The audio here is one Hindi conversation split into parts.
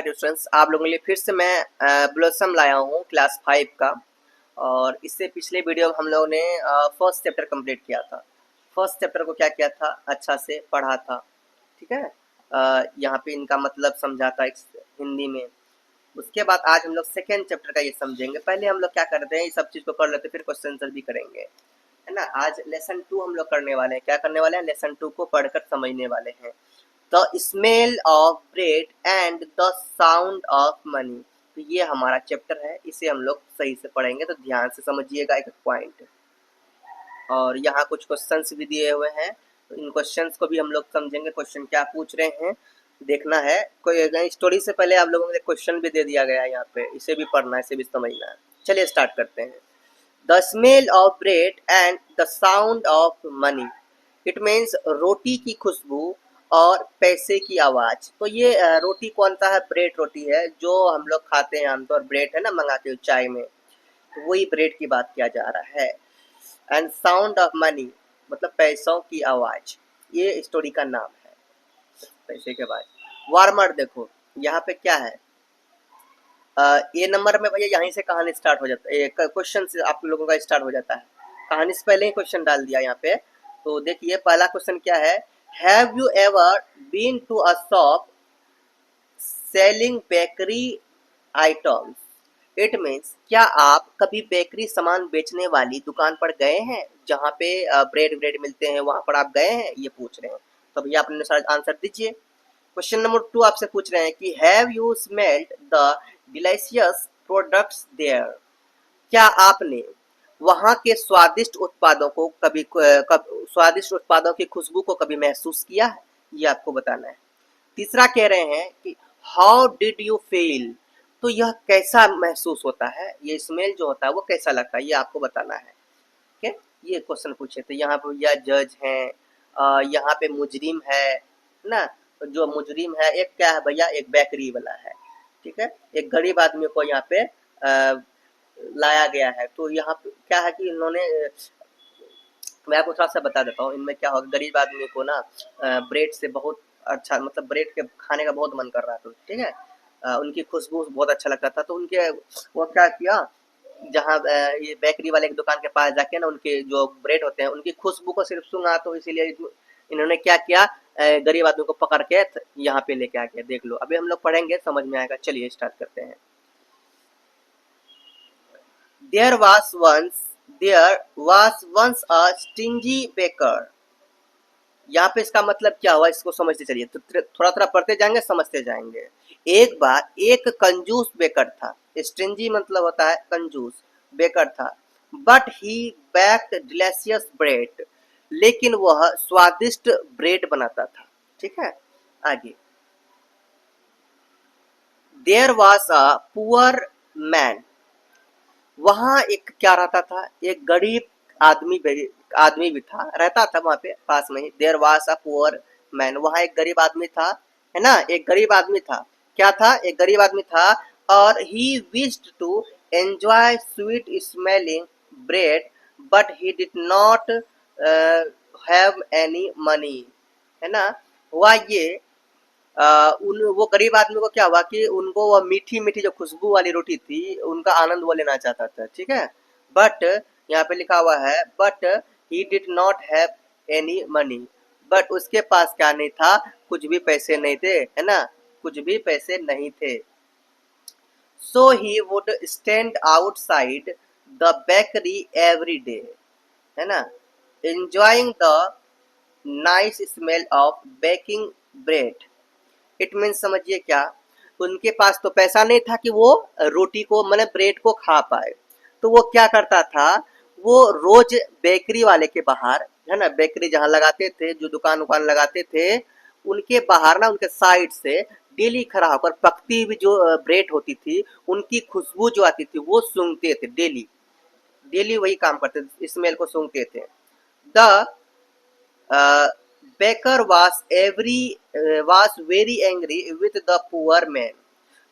डियर स्टूडेंट्स, आप लोगों के लिए फिर से मैं ब्लॉसम लाया हूँ क्लास 5 का। और इससे पिछले वीडियो में हम लोगों ने फर्स्ट चैप्टर कंप्लीट किया था। फर्स्ट चैप्टर को क्या किया था, अच्छा से पढ़ा था, ठीक है। यहाँ पे इनका मतलब समझा था हिंदी में। उसके बाद आज हम लोग सेकेंड चैप्टर का ये समझेंगे। पहले हम लोग क्या करते हैं, ये सब चीज़ को कर लेते फिर क्वेश्चन आंसर भी करेंगे, है ना। आज लेसन 2 हम लोग करने वाले हैं। क्या करने वाले हैं, लेसन 2 को पढ़कर समझने वाले हैं। The smell of bread and the sound of money. तो ये हमारा चैप्टर है, इसे हम लोग सही से पढ़ेंगे, तो ध्यान से समझिएगा एक पॉइंट। और यहाँ कुछ क्वेश्चंस भी दिए हुए हैं, तो इन क्वेश्चंस को भी हम लोग समझेंगे। क्वेश्चन क्या पूछ रहे हैं देखना है। कोई स्टोरी से पहले आप लोगों को क्वेश्चन भी दे दिया गया है यहाँ पे, इसे भी पढ़ना है, इसे भी समझना है। चलिए स्टार्ट करते हैं। The smell of bread and the sound of money. It means रोटी की खुशबू और पैसे की आवाज़। तो ये रोटी कौन सा है, ब्रेड रोटी है जो हम लोग खाते हैं आमतौर, ब्रेड है ना मंगा के चाय में, तो वही ब्रेड की बात किया जा रहा है। एंड साउंड ऑफ मनी मतलब पैसों की आवाज़, ये स्टोरी का नाम है, पैसे के बाद। वार्मर देखो यहाँ पे क्या है, ये नंबर में भैया यहीं से कहानी स्टार्ट हो जाता है, क्वेश्चन से आप लोगों का स्टार्ट हो जाता है। कहानी से पहले ही क्वेश्चन डाल दिया यहाँ पे। तो देखिए पहला क्वेश्चन क्या है, have you ever been to a shop selling bakery items. It means क्या आप कभी बेकरी सामान बेचने वाली दुकान पर गए हैं, जहाँ पे ब्रेड मिलते हैं, वहां पर आप गए हैं, ये पूछ रहे हैं। तो भैया अपने आंसर दीजिए। क्वेश्चन नंबर 2 आपसे पूछ रहे हैं कि have you smelled the delicious products there. क्या आपने वहाँ के स्वादिष्ट उत्पादों को स्वादिष्ट उत्पादों की खुशबू को कभी महसूस किया है, ये आपको बताना है। तीसरा कह रहे हैं कि हाउ डिड यू फील। तो यह कैसा महसूस होता है, ये स्मेल जो होता है वो कैसा लगता है, ये आपको बताना है। ठीक है, ये क्वेश्चन पूछे। तो यहाँ पे भैया जज हैं, यहाँ पे मुजरिम है ना। जो मुजरिम है एक क्या है भैया, एक बेकरी वाला है, ठीक है। एक गरीब आदमी को यहाँ पे लाया गया है। तो यहाँ पे क्या है कि इन्होंने, मैं आपको थोड़ा सा बता देता हूँ इनमें क्या होगा। गरीब आदमी को ना ब्रेड से बहुत अच्छा, मतलब ब्रेड के खाने का बहुत मन कर रहा था, ठीक है। उनकी खुशबू बहुत अच्छा लगता था, तो उनके वो क्या किया, जहाँ ये बेकरी वाले की दुकान के पास जाके ना उनके जो ब्रेड होते हैं उनकी खुशबू को सिर्फ सूंघा, तो इसीलिए इन्होंने क्या किया, गरीब आदमी को पकड़ के यहाँ पे लेके आ गया। देख लो, अभी हम लोग पढ़ेंगे समझ में आएगा। चलिए स्टार्ट करते हैं। There was once a stingy baker। यहाँ पे इसका मतलब क्या हुआ, इसको समझते चलिए। तो थोड़ा थोड़ा पढ़ते जाएंगे, समझते जाएंगे। एक बार एक कंजूस बेकर था। स्टिंजी मतलब होता है कंजूस, बेकर था। But he baked delicious bread. लेकिन वह स्वादिष्ट ब्रेड बनाता था, ठीक है। आगे, there was a poor man. वहाँ एक क्या रहता था, एक गरीब आदमी भी था, रहता था वहाँ पे पास में ही। There was a poor man, वहाँ एक गरीब आदमी था, है ना। एक गरीब आदमी था, क्या था, एक गरीब आदमी था। और he wished to enjoy sweet smelling bread but he did not have any money, है ना। हुआ ये, वो गरीब आदमी को क्या हुआ कि उनको वह मीठी मीठी जो खुशबू वाली रोटी थी उनका आनंद वो लेना चाहता था, ठीक है। बट यहाँ पे लिखा हुआ है but he did not have any money. But उसके पास क्या नहीं था, कुछ भी पैसे नहीं थे, है ना, कुछ भी पैसे नहीं थे। So he would stand outside the bakery every day, है ना, enjoying the nice smell of baking bread. It means समझिए क्या, उनके पास तो पैसा नहीं था कि वो रोटी को मैंने ब्रेड को खा पाए। तो वो क्या करता था, वो रोज बेकरी वाले के बाहर, है ना, बेकरी जहाँ लगाते थे, जो दुकान उकान लगाते थे उनके बाहर ना, उनके साइड से डेली खड़ा होकर पकती हुई जो ब्रेड होती थी उनकी खुशबू जो आती थी वो सूंघते थे। डेली डेली वही काम करते थे, स्मेल को सूंघते थे। The baker was very angry with the poor man।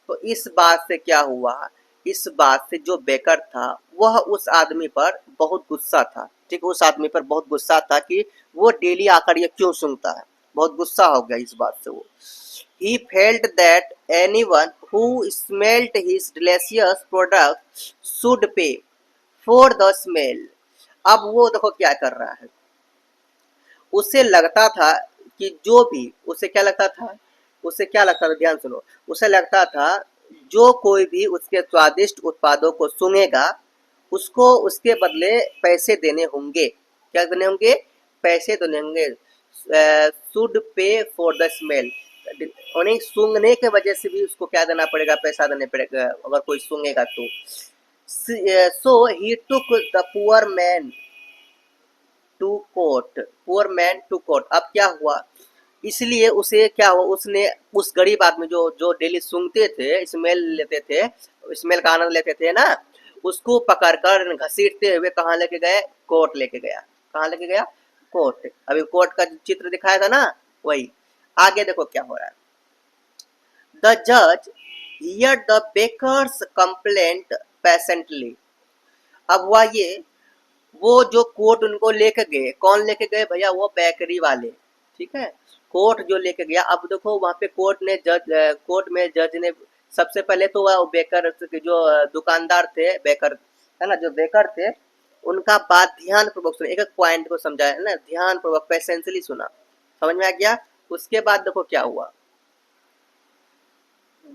तो इस बात से क्या हुआ, इस बात से जो बेकर था वह उस आदमी पर बहुत गुस्सा था, ठीक है। उस आदमी पर बहुत गुस्सा था कि वो डेली आकर ये क्यों सूंघता है, बहुत गुस्सा हो गया इस बात से वो। he felt that anyone who smelled his delicious product should pay for the smell. अब वो देखो क्या कर रहा है, उसे लगता था कि जो भी उसे क्या लगता था, उसे क्या लगता था, ध्यान सुनो, उसे लगता था जो कोई भी उसके स्वादिष्ट उत्पादों को सूंघेगा उसको उसके बदले पैसे देने होंगे। क्या देने होंगे? पैसे देने होंगे। Should pay for the smell, उन्हें सूंघने के वजह से भी उसको क्या देना पड़ेगा, पैसा देने पड़ेगा अगर कोई सूंघेगा तो। So he took the poor man to court, poor man to court. अब क्या हुआ, इसलिए उसे क्या हुआ, उसने उस गरीब आदमी जो जो डेली सूंघते थे, स्मेल लेते थे, स्मेल का आनंद लेते थे ना, उसको पकड़कर घसीटते हुए कहाँ लेके गए? कोर्ट लेके गया। कहाँ लेके गया? कोर्ट। अभी कोर्ट का चित्र दिखाया था ना, वही। आगे देखो क्या हो रहा है। द जज hear the baker's complaint patiently. अब हुआ ये, वो जो कोर्ट उनको लेके गए, कौन लेके गए भैया? वो बेकरी वाले, ठीक है। कोर्ट जो लेके गया, अब देखो वहां पे कोर्ट में जज ने सबसे पहले तो वह बेकर जो दुकानदार थे, बेकर है ना, जो बेकर थे, उनका बात ध्यान पूर्वक सुना, एक एक पॉइंट को समझा है ना, ध्यान पूर्वक पेशेंसली सुना, समझ में आ गया। उसके बाद देखो क्या हुआ।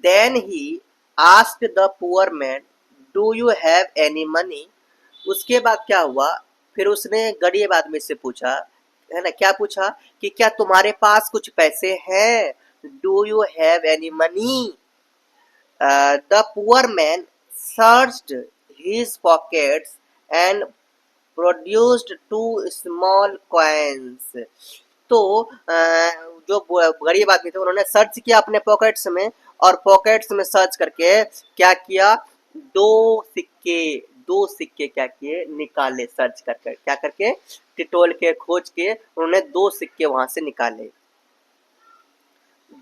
Then he asked the poor man, do you have any money. उसके बाद क्या हुआ, फिर उसने गरीब आदमी से पूछा, है ना, क्या पूछा कि क्या तुम्हारे पास कुछ पैसे हैं? Do you have any money. The poor man searched his pockets and produced two small coins. तो जो गरीब आदमी थे उन्होंने सर्च किया अपने पॉकेट्स में, और पॉकेट्स में सर्च करके क्या किया, दो सिक्के, दो सिक्के क्या किए, निकाले, सर्च करके, क्या करके, टिटोल के, खोज के उन्होंने दो सिक्के वहां से निकाले।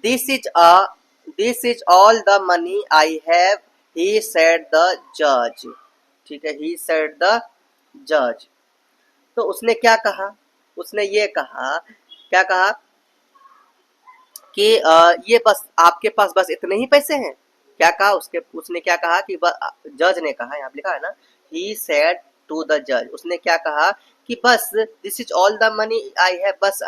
This is all the money I have, he said the जज। ठीक है, ही सेड द जज। तो उसने क्या कहा, उसने ये कहा, क्या कहा कि ये बस आपके पास बस इतने ही पैसे हैं? क्या कहा उसने क्या कहा कि जज ने कहा, यहाँ लिखा है ना, ही सेड टू द जज, उसने क्या कहा कि बस this is all the money I have, बस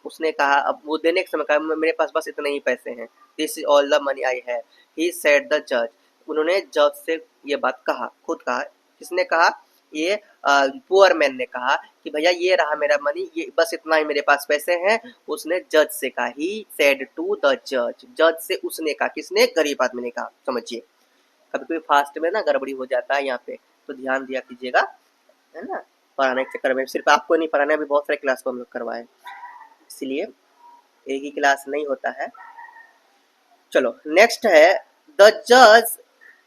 उसने कहा, अब वो देने के समय कहा मेरे पास बस इतने ही पैसे हैं, this is all the money I have, he said the जज। उन्होंने जज से ये बात कहा, खुद कहा। किसने कहा? ये पुअर मैन ने कहा कि भैया ये रहा मेरा मनी, ये बस इतना ही मेरे पास पैसे हैं। उसने जज से कहा, ही सेड टू द जज, जज से उसने कहा, किसने? गरीब आदमी ने कहा। समझिए, कभी कभी फास्ट में ना गड़बड़ी हो जाता है यहाँ पे, तो ध्यान दिया कीजिएगा, है ना। पढ़ाने के चक्कर में सिर्फ आपको नहीं पढ़ाना, भी बहुत सारे क्लास को हम लोग करवाए, इसलिए एक ही क्लास नहीं होता है। चलो नेक्स्ट है, द जज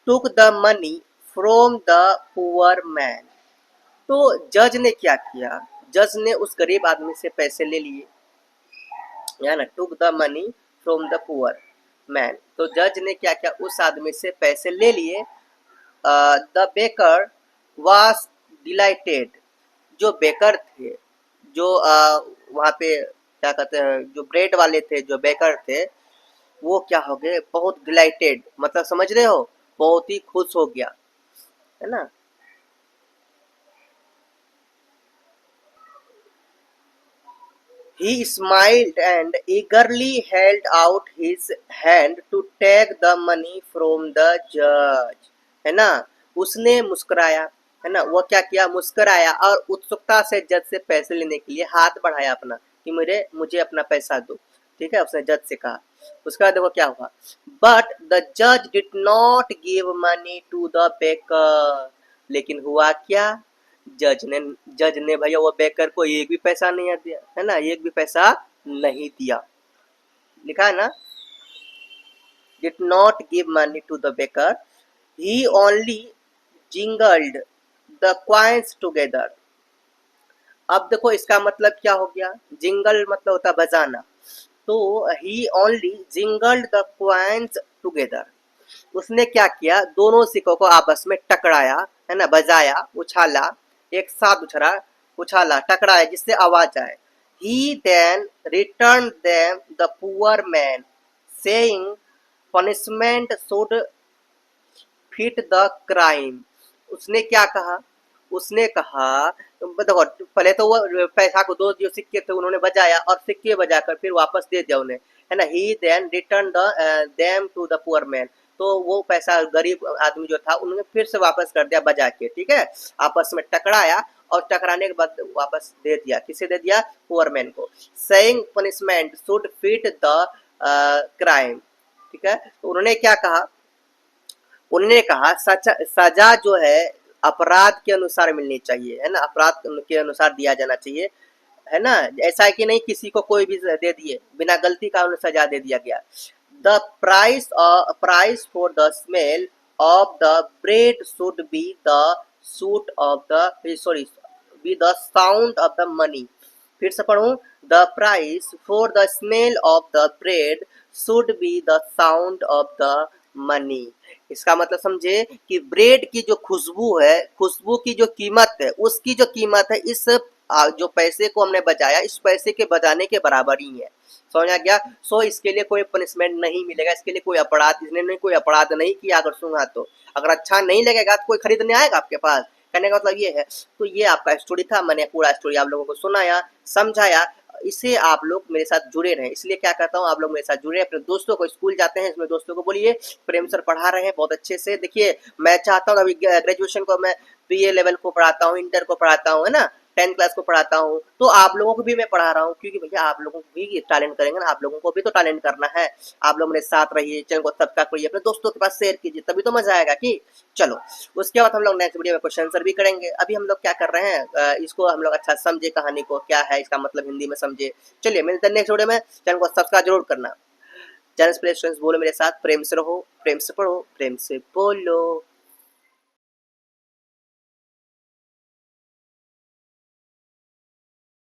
took the money from the poor man. तो जज ने क्या किया, जज ने उस गरीब आदमी से पैसे ले लिए, या ना, took the money from the poor man. तो जज ने क्या किया, उस आदमी से पैसे ले लिए। द बेकर वाज डिलाइटेड, जो बेकर थे, जो वहाँ पे क्या कहते हैं, जो ब्रेड वाले थे, जो बेकर थे, वो क्या हो गए, बहुत डिलाइटेड, मतलब समझ रहे हो, बहुत ही खुश हो गया, है ना। He smiled and eagerly held out his hand to take the money from the judge, है ना। उसने मुस्कुराया, है ना, वो क्या किया, मुस्कुराया और उत्सुकता से जज से पैसे लेने के लिए हाथ बढ़ाया अपना, कि मुझे अपना पैसा दो। ठीक है, उसने जज से कहा। उसके बाद देखो क्या हुआ, बट द जज did not give money to the baker. लेकिन हुआ क्या, जज ने भैया वो बेकर को एक भी पैसा नहीं दिया, है ना, एक भी पैसा नहीं दिया। लिखा है ना, did not give money to the baker, he only jingled the coins together। अब देखो इसका मतलब क्या हो गया, जिंगल मतलब होता है बजाना, तो ही ओनली जिंगल्ड द कॉइन्स टुगेदर। उसने क्या किया, दोनों सिक्कों को आपस में टकराया, है ना, बजाया, उछाला, एक साथ उछाला, टकराया, जिससे आवाज आए। He then return them the poor man saying punishment should fit the crime. उसने क्या कहा, उसने कहा देखो पहले तो वो पैसा को दो जो सिक्के थे उन्होंने बजाया और सिक्के बजाकर फिर वापस दे दिया उन्हें, है ना। He then return the them to the poor man. तो वो पैसा गरीब आदमी जो था उन्होंने फिर से वापस कर दिया बजा के, ठीक है। आपस में टकराया और टकराने के बाद वापस दे दिया, किसे दे दिया, पुअर मैन को। Saying punishment should fit the crime, ठीक है। तो उन्होंने क्या कहा, उन्होंने कहा सजा जो है अपराध के अनुसार मिलनी चाहिए, है ना, अपराध के अनुसार दिया जाना चाहिए, है ना। ऐसा है कि नहीं किसी को कोई भी दे दिए बिना गलती का उन्हें सजा दे दिया गया। The price for the smell of the bread should be the suit of the sorry be the sound of the money. फिर से पढ़ूं, the price for the smell of the bread should be the sound of the money. इसका मतलब समझे कि ब्रेड की जो खुशबू है, खुशबू की जो कीमत है, उसकी जो कीमत है इस जो पैसे को हमने बचाया इस पैसे के बचाने के बराबर ही है। समझ आ गया। सो इसके लिए कोई पनिशमेंट नहीं मिलेगा, इसके लिए कोई अपराध, इसने कोई अपराध नहीं किया अगर सुना तो अगर अच्छा नहीं लगेगा तो कोई खरीदने आएगा आपके पास, कहने का मतलब ये है। तो ये आपका स्टोरी था, मैंने पूरा स्टोरी आप लोगों को सुनाया, समझाया। इससे आप लोग मेरे साथ जुड़े रहें, इसलिए क्या कहता हूँ आप लोग मेरे साथ जुड़े, अपने दोस्तों को, स्कूल जाते हैं इसमें दोस्तों को बोलिए प्रेम सर पढ़ा रहे हैं बहुत अच्छे से। देखिए मैं चाहता हूँ अभी ग्रेजुएशन को मैं बीए लेवल को पढ़ाता हूँ, इंटर को पढ़ाता हूँ, है ना, 10th क्लास को पढ़ाता हूँ, तो आप लोगों को भी मैं पढ़ा रहा हूँ, क्योंकि भैया आप लोगों को भी टैलेंट करेंगे ना, आप लोगों को भी तो टैलेंट करना है। आप लोग मेरे साथ रहिए, चैनल को सब्सक्राइब करिए, अपने दोस्तों के पास शेयर कीजिए, तभी तो मजा आएगा। कि चलो उसके बाद हम लोग नेक्स्ट वीडियो में क्वेश्चन आंसर भी करेंगे। अभी हम लोग क्या कर रहे हैं, इसको हम लोग अच्छा समझे, कहानी को क्या है इसका मतलब हिंदी में समझे। चलिए मिलते हैं नेक्स्ट वीडियो में, चैनल को सब्सक्राइब जरूर करना। चैनल प्ले स्टूडेंट्स बोलो मेरे साथ, प्रेम से रहो, प्रेम से पढ़ो, प्रेम से बोलो।